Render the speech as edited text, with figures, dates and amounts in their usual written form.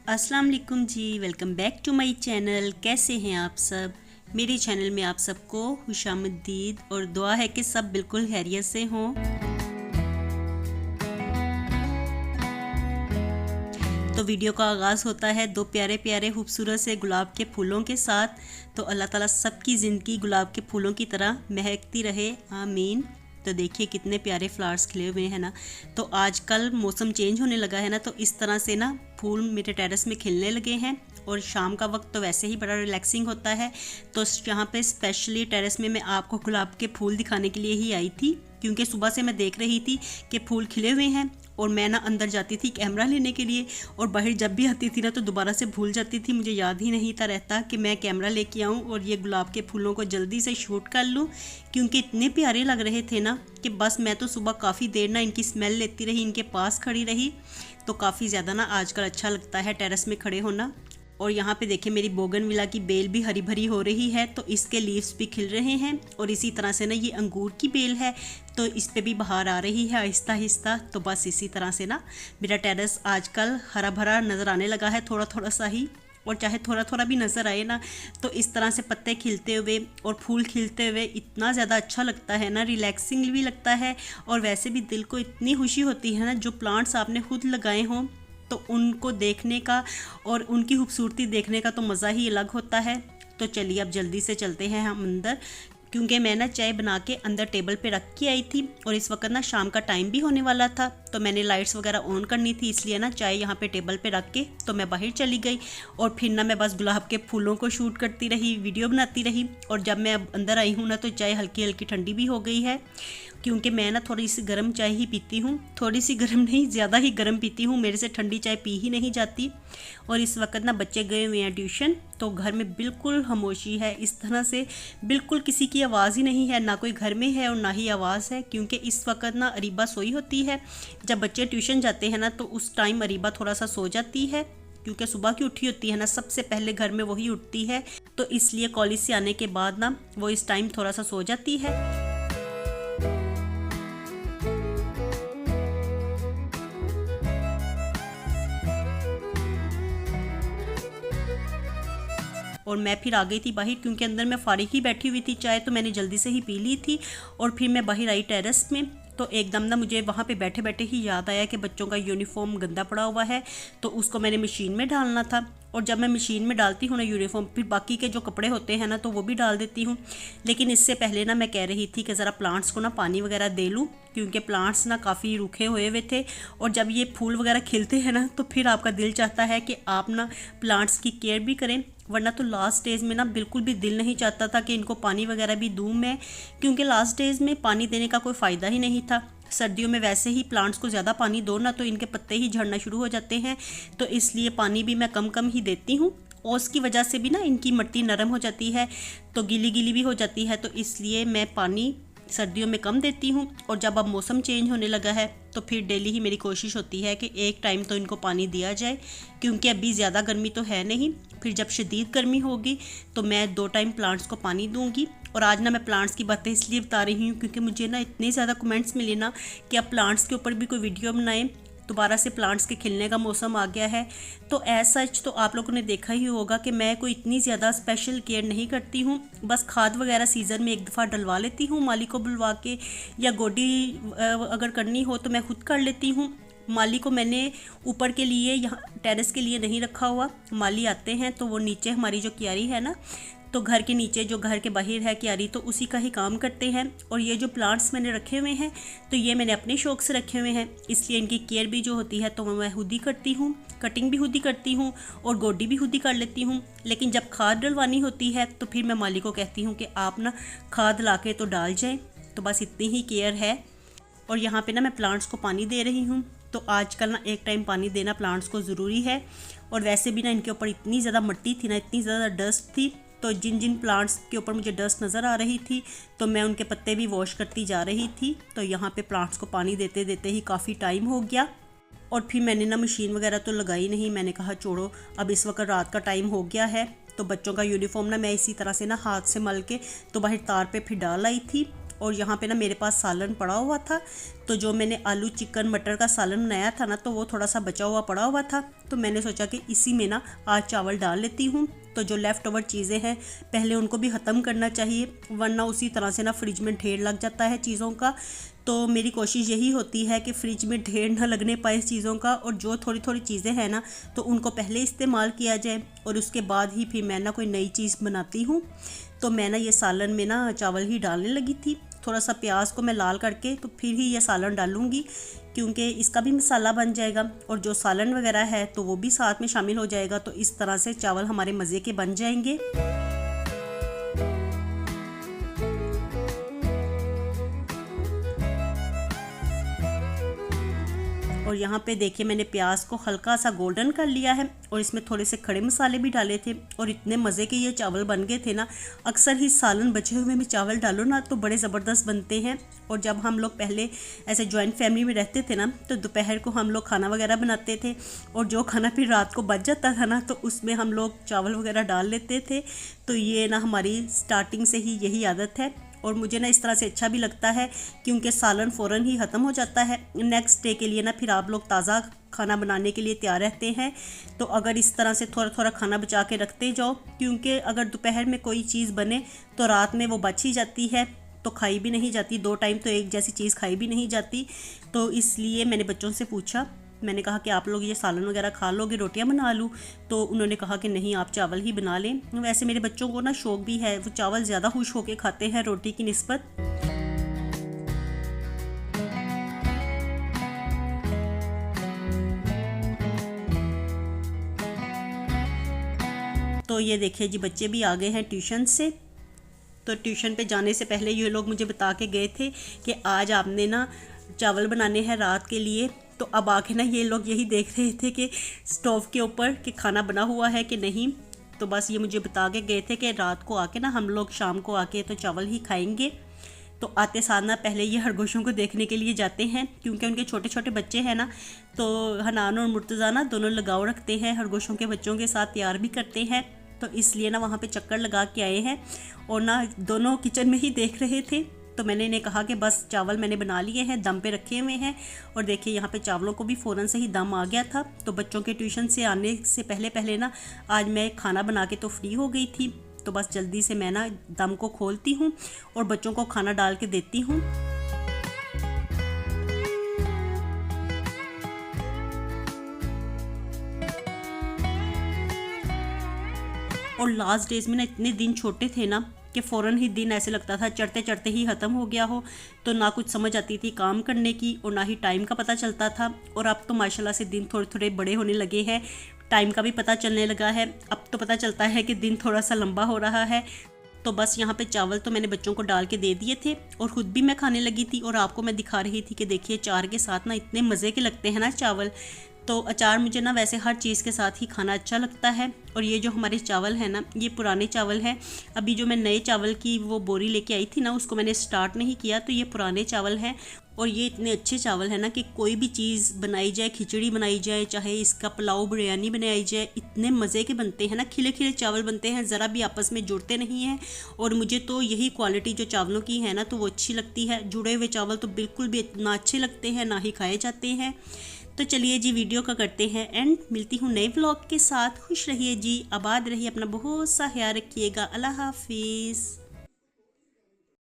अस्सलाम वालेकुम जी, welcome back to my channel. कैसे हैं आप सब? मेरे चैनल में आप सबको खुशामदीद और दुआ है कि सब बिल्कुल खैरियत से हों। तो वीडियो का आगाज़ होता है दो प्यारे प्यारे खूबसूरत से गुलाब के फूलों के साथ। तो अल्लाह ताला सबकी ज़िंदगी गुलाब के फूलों की तरह महकती रहे, आमीन। तो देखिए कितने प्यारे फ्लावर्स खिले हुए हैं ना। तो आजकल मौसम चेंज होने लगा है ना, तो इस तरह से ना फूल मेरे टेरेस में खिलने लगे हैं। और शाम का वक्त तो वैसे ही बड़ा रिलैक्सिंग होता है, तो यहाँ पे स्पेशली टेरेस में मैं आपको गुलाब के फूल दिखाने के लिए ही आई थी, क्योंकि सुबह से मैं देख रही थी कि फूल खिले हुए हैं। और मैं ना अंदर जाती थी कैमरा लेने के लिए, और बाहर जब भी आती थी ना तो दोबारा से भूल जाती थी। मुझे याद ही नहीं था रहता कि मैं कैमरा लेके आऊँ और ये गुलाब के फूलों को जल्दी से शूट कर लूँ, क्योंकि इतने प्यारे लग रहे थे ना कि बस मैं तो सुबह काफ़ी देर ना इनकी स्मेल लेती रही, इनके पास खड़ी रही। तो काफ़ी ज़्यादा ना आजकल अच्छा लगता है टेरेस में खड़े होना। और यहाँ पे देखिए मेरी बोगनविला की बेल भी हरी भरी हो रही है, तो इसके लीव्स भी खिल रहे हैं। और इसी तरह से ना ये अंगूर की बेल है, तो इस पे भी बहार आ रही है आहिस्ता आहिस्ता। तो बस इसी तरह से ना मेरा टेरेस आजकल हरा भरा नज़र आने लगा है, थोड़ा थोड़ा सा ही। और चाहे थोड़ा थोड़ा भी नज़र आए ना, तो इस तरह से पत्ते खिलते हुए और फूल खिलते हुए इतना ज़्यादा अच्छा लगता है ना, रिलैक्सिंग भी लगता है। और वैसे भी दिल को इतनी खुशी होती है ना, जो प्लांट्स आपने खुद लगाए हों तो उनको देखने का और उनकी खूबसूरती देखने का तो मज़ा ही अलग होता है। तो चलिए अब जल्दी से चलते हैं हम अंदर, क्योंकि मैं ना चाय बना के अंदर टेबल पे रख के आई थी और इस वक्त ना शाम का टाइम भी होने वाला था, तो मैंने लाइट्स वगैरह ऑन करनी थी, इसलिए ना चाय यहाँ पे टेबल पे रख के तो मैं बाहर चली गई। और फिर ना मैं बस गुलाब के फूलों को शूट करती रही, वीडियो बनाती रही। और जब मैं अब अंदर आई हूँ ना तो चाय हल्की हल्की ठंडी भी हो गई है, क्योंकि मैं ना थोड़ी सी गर्म चाय ही पीती हूँ। थोड़ी सी गर्म नहीं, ज़्यादा ही गर्म पीती हूँ, मेरे से ठंडी चाय पी ही नहीं जाती। और इस वक्त ना बच्चे गए हुए हैं ट्यूशन, तो घर में बिल्कुल खामोशी है। इस तरह से बिल्कुल किसी की आवाज़ ही नहीं है, ना कोई घर में है और ना ही आवाज़ है, क्योंकि इस वक्त ना अरीबा सोई होती है। जब बच्चे ट्यूशन जाते हैं ना तो उस टाइम अरीबा थोड़ा सा सो जाती है, क्योंकि सुबह की उठी होती है ना, सबसे पहले घर में वही उठती है, तो इसलिए कॉलेज से आने के बाद ना वो इस टाइम थोड़ा सा सो जाती है। और मैं फिर आ गई थी बाहर, क्योंकि अंदर मैं फारिग ही बैठी हुई थी, चाय तो मैंने जल्दी से ही पी ली थी। और फिर मैं बाहर आई टेरेस में, तो एकदम ना मुझे वहाँ पे बैठे बैठे ही याद आया कि बच्चों का यूनिफॉर्म गंदा पड़ा हुआ है, तो उसको मैंने मशीन में डालना था। और जब मैं मशीन में डालती हूँ ना यूनिफॉर्म, फिर बाकी के जो कपड़े होते हैं ना तो वो भी डाल देती हूँ। लेकिन इससे पहले ना मैं कह रही थी कि ज़रा प्लांट्स को ना पानी वगैरह दे लूँ, क्योंकि प्लांट्स ना काफ़ी रूखे हुए थे। और जब ये फूल वगैरह खिलते हैं ना तो फिर आपका दिल चाहता है कि आप ना प्लांट्स की केयर भी करें, वरना तो लास्ट स्टेज में ना बिल्कुल भी दिल नहीं चाहता था कि इनको पानी वगैरह भी दूँ मैं, क्योंकि लास्ट स्टेज में पानी देने का कोई फ़ायदा ही नहीं था। सर्दियों में वैसे ही प्लांट्स को ज़्यादा पानी दो ना तो इनके पत्ते ही झड़ना शुरू हो जाते हैं, तो इसलिए पानी भी मैं कम कम ही देती हूँ। ओस की वजह से भी ना इनकी मिट्टी नरम हो जाती है, तो गीली गीली भी हो जाती है, तो इसलिए मैं पानी सर्दियों में कम देती हूँ। और जब अब मौसम चेंज होने लगा है तो फिर डेली ही मेरी कोशिश होती है कि एक टाइम तो इनको पानी दिया जाए, क्योंकि अभी ज़्यादा गर्मी तो है नहीं। फिर जब शदीद गर्मी होगी तो मैं 2 टाइम प्लांट्स को पानी दूंगी। और आज ना मैं प्लांट्स की बातें इसलिए बता रही हूँ क्योंकि मुझे ना इतने ज़्यादा कमेंट्स मिले ना कि आप प्लांट्स के ऊपर भी कोई वीडियो बनाएं, दोबारा से प्लांट्स के खिलने का मौसम आ गया है। तो एज सच तो आप लोगों ने देखा ही होगा कि मैं कोई इतनी ज़्यादा स्पेशल केयर नहीं करती हूँ, बस खाद वगैरह सीज़न में एक दफ़ा डलवा लेती हूँ माली को बुलवा के, या गोडी अगर करनी हो तो मैं खुद कर लेती हूँ। माली को मैंने ऊपर के लिए, यहाँ टेरेस के लिए नहीं रखा हुआ। माली आते हैं तो वो नीचे हमारी जो क्यारी है ना, तो घर के नीचे जो घर के बाहर है क्यारी, तो उसी का ही काम करते हैं। और ये जो प्लांट्स मैंने रखे हुए हैं तो ये मैंने अपने शौक़ से रखे हुए हैं, इसलिए इनकी केयर भी जो होती है तो मैं खुद ही करती हूँ, कटिंग भी खुद ही करती हूँ और गोडी भी खुद ही कर लेती हूँ। लेकिन जब खाद डलवानी होती है तो फिर मैं माली को कहती हूँ कि आप ना खाद ला के तो डाल जाएँ। तो बस इतनी ही केयर है। और यहाँ पे ना मैं प्लांट्स को पानी दे रही हूँ, तो आजकल ना एक टाइम पानी देना प्लांट्स को ज़रूरी है। और वैसे भी ना इनके ऊपर इतनी ज़्यादा मिट्टी थी ना, इतनी ज़्यादा डस्ट थी, तो जिन जिन प्लांट्स के ऊपर मुझे डस्ट नज़र आ रही थी तो मैं उनके पत्ते भी वॉश करती जा रही थी। तो यहाँ पे प्लांट्स को पानी देते देते ही काफ़ी टाइम हो गया। और फिर मैंने ना मशीन वगैरह तो लगाई नहीं, मैंने कहा छोड़ो, अब इस वक्त रात का टाइम हो गया है। तो बच्चों का यूनिफॉर्म ना मैं इसी तरह से ना हाथ से मल के तो बाहर तार पे फिर डाल आई थी। और यहाँ पे ना मेरे पास सालन पड़ा हुआ था, तो जो मैंने आलू चिकन मटर का सालन बनाया था ना, तो वो थोड़ा सा बचा हुआ पड़ा हुआ था, तो मैंने सोचा कि इसी में ना आज चावल डाल लेती हूँ। तो जो लेफ़्ट ओवर चीज़ें हैं पहले उनको भी ख़त्म करना चाहिए, वरना उसी तरह से ना फ्रिज में ढेर लग जाता है चीज़ों का। तो मेरी कोशिश यही होती है कि फ्रिज में ढेर ना लगने पाए चीज़ों का, और जो थोड़ी थोड़ी चीज़ें हैं ना तो उनको पहले इस्तेमाल किया जाए और उसके बाद ही फिर मैं ना कोई नई चीज़ बनाती हूँ। तो मैं ना ये सालन में ना चावल ही डालने लगी थी। थोड़ा सा प्याज को मैं लाल करके तो फिर ही ये सालन डालूँगी, क्योंकि इसका भी मसाला बन जाएगा और जो सालन वगैरह है तो वो भी साथ में शामिल हो जाएगा। तो इस तरह से चावल हमारे मज़े के बन जाएंगे। और यहाँ पे देखिए मैंने प्याज को हल्का सा गोल्डन कर लिया है और इसमें थोड़े से खड़े मसाले भी डाले थे, और इतने मज़े के ये चावल बन गए थे ना। अक्सर ही सालन बचे हुए में चावल डालो ना तो बड़े ज़बरदस्त बनते हैं। और जब हम लोग पहले ऐसे जॉइंट फैमिली में रहते थे ना, तो दोपहर को हम लोग खाना वगैरह बनाते थे, और जो खाना फिर रात को बच जाता था ना, तो उसमें हम लोग चावल वगैरह डाल लेते थे। तो ये ना हमारी स्टार्टिंग से ही यही आदत है, और मुझे ना इस तरह से अच्छा भी लगता है, क्योंकि सालन फ़ौरन ही ख़त्म हो जाता है। नेक्स्ट डे के लिए ना फिर आप लोग ताज़ा खाना बनाने के लिए तैयार रहते हैं। तो अगर इस तरह से थोड़ा थोड़ा खाना बचा के रखते जाओ, क्योंकि अगर दोपहर में कोई चीज़ बने तो रात में वो बच ही जाती है, तो खाई भी नहीं जाती। 2 टाइम तो एक जैसी चीज़ खाई भी नहीं जाती। तो इसलिए मैंने बच्चों से पूछा, मैंने कहा कि आप लोग ये सालन वगैरह खा लोगे, रोटियां बना लूँ? तो उन्होंने कहा कि नहीं, आप चावल ही बना लें। वैसे मेरे बच्चों को ना शौक भी है, वो चावल ज़्यादा खुश होकर खाते हैं रोटी की निस्बत। तो ये देखिए जी, बच्चे भी आ गए हैं ट्यूशन से। तो ट्यूशन पे जाने से पहले ये लोग मुझे बता के गए थे कि आज आपने ना चावल बनाने हैं रात के लिए। तो अब आके ना ये लोग यही देख रहे थे कि स्टोव के ऊपर कि खाना बना हुआ है कि नहीं। तो बस ये मुझे बता के गए थे कि रात को आके ना हम लोग शाम को आके तो चावल ही खाएंगे। तो आते साथ ना पहले ये खरगोशों को देखने के लिए जाते हैं, क्योंकि उनके छोटे छोटे बच्चे हैं ना, तो हनान और मुर्तज़ा ना दोनों लगाव रखते हैं खरगोशों के बच्चों के साथ, प्यार भी करते हैं। तो इसलिए ना वहाँ पे चक्कर लगा के आए हैं, और ना दोनों किचन में ही देख रहे थे। तो मैंने इन्हें कहा कि बस चावल मैंने बना लिए हैं, दम पे रखे हुए हैं। और देखिए यहाँ पे चावलों को भी फ़ौरन से ही दम आ गया था। तो बच्चों के ट्यूशन से आने से पहले पहले ना आज मैं खाना बना के तो फ्री हो गई थी। तो बस जल्दी से मैं ना दम को खोलती हूँ और बच्चों को खाना डाल के देती हूँ। और लास्ट डेज़ में ना इतने दिन छोटे थे ना कि फ़ौरन ही दिन ऐसे लगता था चढ़ते चढ़ते ही ख़त्म हो गया हो। तो ना कुछ समझ आती थी काम करने की, और ना ही टाइम का पता चलता था। और अब तो माशाल्लाह से दिन थोड़े थोड़े बड़े होने लगे हैं, टाइम का भी पता चलने लगा है। अब तो पता चलता है कि दिन थोड़ा सा लंबा हो रहा है। तो बस यहाँ पे चावल तो मैंने बच्चों को डाल के दे दिए थे, और ख़ुद भी मैं खाने लगी थी, और आपको मैं दिखा रही थी कि देखिए चार के साथ ना इतने मज़े के लगते हैं ना चावल। तो अचार मुझे ना वैसे हर चीज़ के साथ ही खाना अच्छा लगता है। और ये जो हमारे चावल हैं ना, ये पुराने चावल हैं। अभी जो मैं नए चावल की वो बोरी लेके आई थी ना, उसको मैंने स्टार्ट नहीं किया, तो ये पुराने चावल हैं। और ये इतने अच्छे चावल हैं ना कि कोई भी चीज़ बनाई जाए, खिचड़ी बनाई जाए, चाहे इसका पुलाव बिरयानी बनाई जाए, इतने मज़े के बनते हैं ना। खिले खिले चावल बनते हैं, ज़रा भी आपस में जुड़ते नहीं हैं। और मुझे तो यही क्वालिटी जो चावलों की है ना, तो वो अच्छी लगती है। जुड़े हुए चावल तो बिल्कुल भी ना अच्छे लगते हैं, ना ही खाए जाते हैं। तो चलिए जी, वीडियो का करते हैं एंड। मिलती हूँ नए व्लॉग के साथ। खुश रहिए जी, आबाद रहिए, अपना बहुत सा ख्याल रखिएगा। अल्लाह हाफिज़।